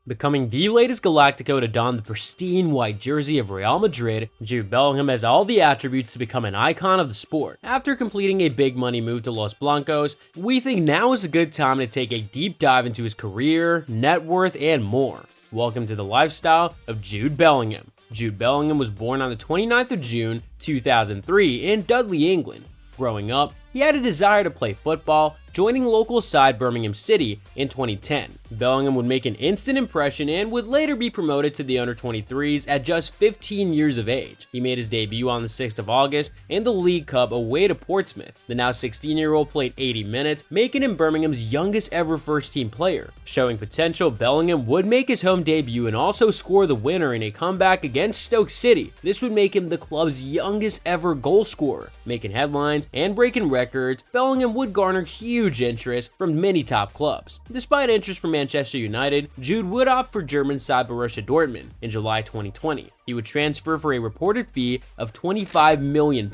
Becoming the latest Galactico to don the pristine white jersey of Real Madrid, Jude Bellingham has all the attributes to become an icon of the sport. After completing a big money move to Los Blancos, we think now is a good time to take a deep dive into his career, net worth, and more. Welcome to the lifestyle of Jude Bellingham. Jude Bellingham was born on the 29th of June, 2003 in Dudley, England. Growing up, he had a desire to play football, joining local side Birmingham City in 2010. Bellingham would make an instant impression and would later be promoted to the under-23s at just 15 years of age. He made his debut on the 6th of August in the League Cup away to Portsmouth. The now 16-year-old played 80 minutes, making him Birmingham's youngest ever first-team player. Showing potential, Bellingham would make his home debut and also score the winner in a comeback against Stoke City. This would make him the club's youngest ever goal scorer. Making headlines and breaking records, Bellingham would garner huge interest from many top clubs. Despite interest from Manchester United, Jude would opt for German side Borussia Dortmund in July 2020. He would transfer for a reported fee of £25 million,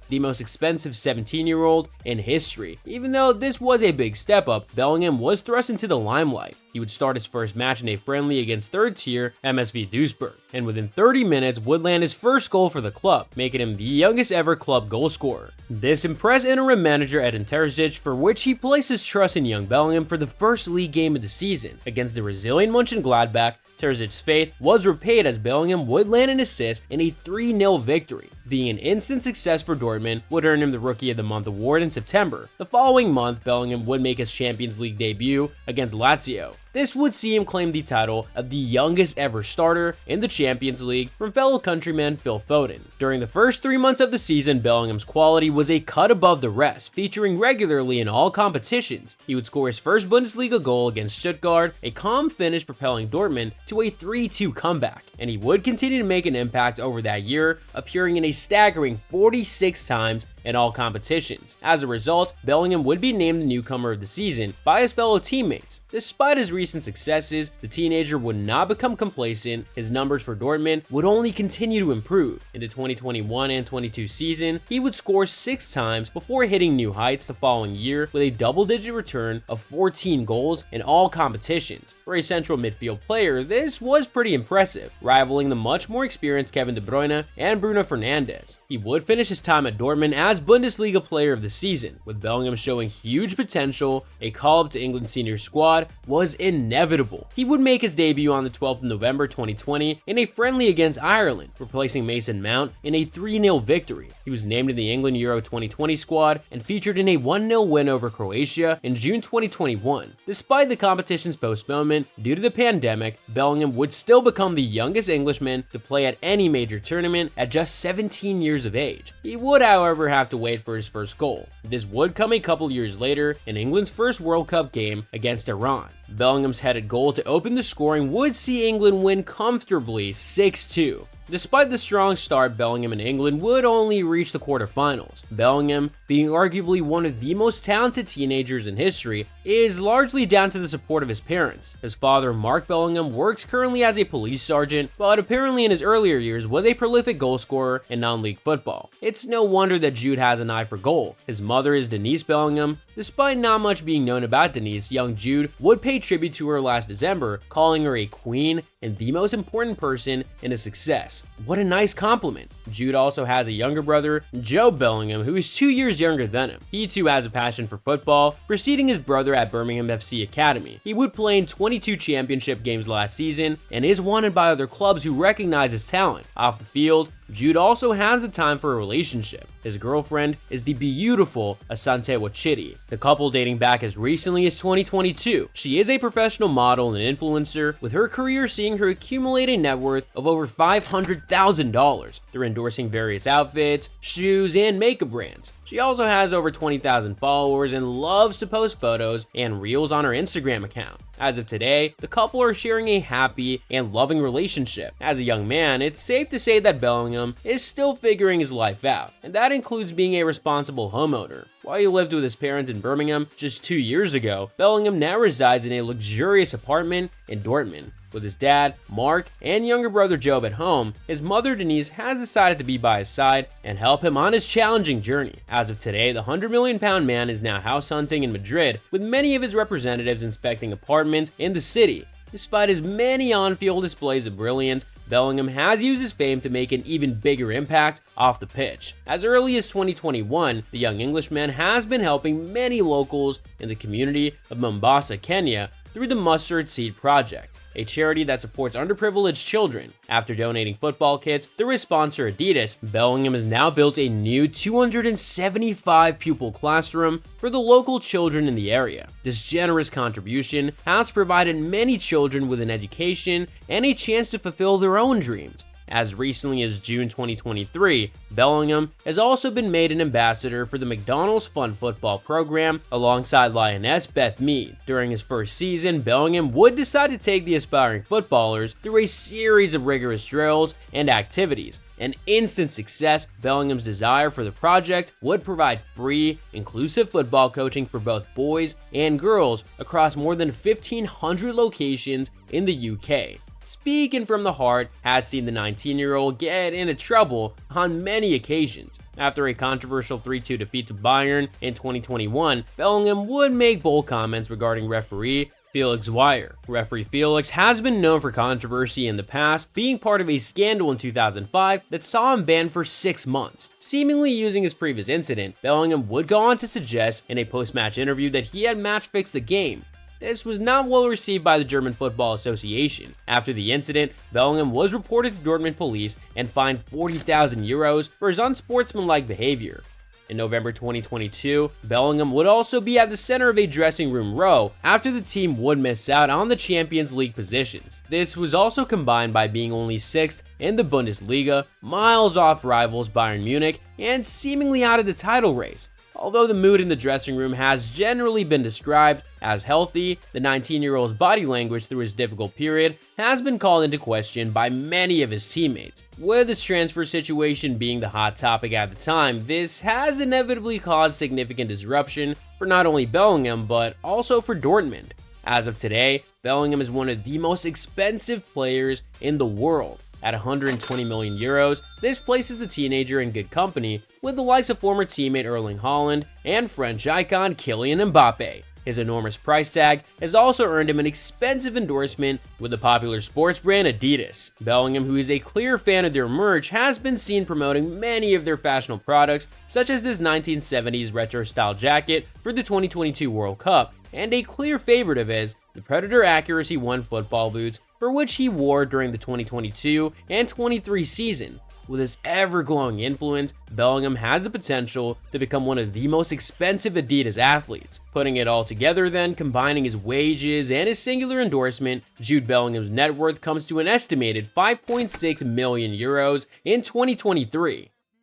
the most expensive 17-year-old in history. Even though this was a big step up, Bellingham was thrust into the limelight. He would start his first match in a friendly against third-tier MSV Duisburg, and within 30 minutes would land his first goal for the club, making him the youngest ever club goal scorer. This impressed interim manager Edin Terzic, for which he placed his trust in young Bellingham for the first league game of the season. Against the resilient Mönchengladbach, Terzic's faith was repaid as Bellingham would land an assist in a 3-0 victory. Being an instant success for Dortmund would earn him the Rookie of the Month award in September. The following month, Bellingham would make his Champions League debut against Lazio. This would see him claim the title of the youngest ever starter in the Champions League from fellow countryman Phil Foden. During the first 3 months of the season, Bellingham's quality was a cut above the rest, featuring regularly in all competitions. He would score his first Bundesliga goal against Stuttgart, a calm finish propelling Dortmund to a 3-2 comeback, and he would continue to make an impact over that year, appearing in a staggering 46 times in all competitions. As a result, Bellingham would be named the newcomer of the season by his fellow teammates. Despite his recent successes, the teenager would not become complacent. His numbers for Dortmund would only continue to improve. In the 2021 and 22 season, he would score 6 times before hitting new heights the following year with a double-digit return of 14 goals in all competitions. For a central midfield player, this was pretty impressive, rivaling the much more experienced Kevin De Bruyne and Bruno Fernandes. He would finish his time at Dortmund as Bundesliga Player of the Season, with Bellingham showing huge potential. A call-up to England's senior squad was inevitable. He would make his debut on the 12th of November 2020 in a friendly against Ireland, replacing Mason Mount in a 3-0 victory. He was named in the England Euro 2020 squad and featured in a 1-0 win over Croatia in June 2021. Despite the competition's postponement due to the pandemic, Bellingham would still become the youngest Englishman to play at any major tournament at just 17 years of age. He would, however, have to wait for his first goal. This would come a couple years later in England's first World Cup game against Iran. Bellingham's headed goal to open the scoring would see England win comfortably 6-2. Despite the strong start, Bellingham and England would only reach the quarterfinals. Bellingham, being arguably one of the most talented teenagers in history, is largely down to the support of his parents. His father, Mark Bellingham, works currently as a police sergeant, but apparently in his earlier years was a prolific goal scorer in non-league football. It's no wonder that Jude has an eye for goal. His mother is Denise Bellingham. Despite not much being known about Denise, young Jude would pay tribute to her last December, calling her a queen and the most important person in his success. What a nice compliment. Jude also has a younger brother, Joe Bellingham, who is 2 years younger than him. He too has a passion for football, preceding his brother at Birmingham FC Academy. He would play in 22 championship games last season and is wanted by other clubs who recognize his talent. Off the field, Jude also has the time for a relationship. His girlfriend is the beautiful Asante Wachiti, the couple dating back as recently as 2022. She is a professional model and influencer, with her career seeing her accumulate a net worth of over $500,000 through endorsing various outfits, shoes, and makeup brands. She also has over 20,000 followers and loves to post photos and reels on her Instagram account. As of today, the couple are sharing a happy and loving relationship. As a young man, it's safe to say that Bellingham is still figuring his life out, and that includes being a responsible homeowner. While he lived with his parents in Birmingham just 2 years ago, Bellingham now resides in a luxurious apartment in Dortmund. With his dad, Mark, and younger brother Job at home, his mother Denise has decided to be by his side and help him on his challenging journey. As of today, the £100 million man is now house hunting in Madrid, with many of his representatives inspecting apartments in the city. Despite his many on-field displays of brilliance, Bellingham has used his fame to make an even bigger impact off the pitch. As early as 2021, the young Englishman has been helping many locals in the community of Mombasa, Kenya, through the Mustard Seed Project, a charity that supports underprivileged children. After donating football kits through his sponsor Adidas, Bellingham has now built a new 275 pupil classroom for the local children in the area. This generous contribution has provided many children with an education and a chance to fulfill their own dreams. As recently as June 2023, Bellingham has also been made an ambassador for the McDonald's Fun Football program alongside Lioness Beth Mead. During his first season, Bellingham would decide to take the aspiring footballers through a series of rigorous drills and activities. An instant success, Bellingham's desire for the project would provide free, inclusive football coaching for both boys and girls across more than 1,500 locations in the UK. Speaking from the heart has seen the 19-year-old get into trouble on many occasions. After a controversial 3-2 defeat to Bayern in 2021, Bellingham would make bold comments regarding referee Felix Weyer. Referee Felix has been known for controversy in the past, being part of a scandal in 2005 that saw him banned for 6 months. Seemingly using his previous incident, Bellingham would go on to suggest in a post-match interview that he had match-fixed the game. This was not well received by the German Football Association. After the incident, Bellingham was reported to Dortmund police and fined 40,000 euros for his unsportsmanlike behavior. In November 2022, Bellingham would also be at the center of a dressing room row after the team would miss out on the Champions League positions. This was also combined by being only 6th in the Bundesliga, miles off rivals Bayern Munich, and seemingly out of the title race. Although the mood in the dressing room has generally been described as healthy, the 19-year-old's body language through his difficult period has been called into question by many of his teammates. With his transfer situation being the hot topic at the time, this has inevitably caused significant disruption for not only Bellingham, but also for Dortmund. As of today, Bellingham is one of the most expensive players in the world. At 120 million euros, this places the teenager in good company with the likes of former teammate Erling Haaland and French icon Kylian Mbappe. His enormous price tag has also earned him an expensive endorsement with the popular sports brand Adidas. Bellingham, who is a clear fan of their merch, has been seen promoting many of their fashionable products, such as this 1970s retro-style jacket for the 2022 World Cup, and a clear favorite of his, the Predator Accuracy 1 football boots, for which he wore during the 2022 and 23 season. With his ever-glowing influence, Bellingham has the potential to become one of the most expensive Adidas athletes. Putting it all together then, combining his wages and his singular endorsement, Jude Bellingham's net worth comes to an estimated 5.6 million euros in 2023.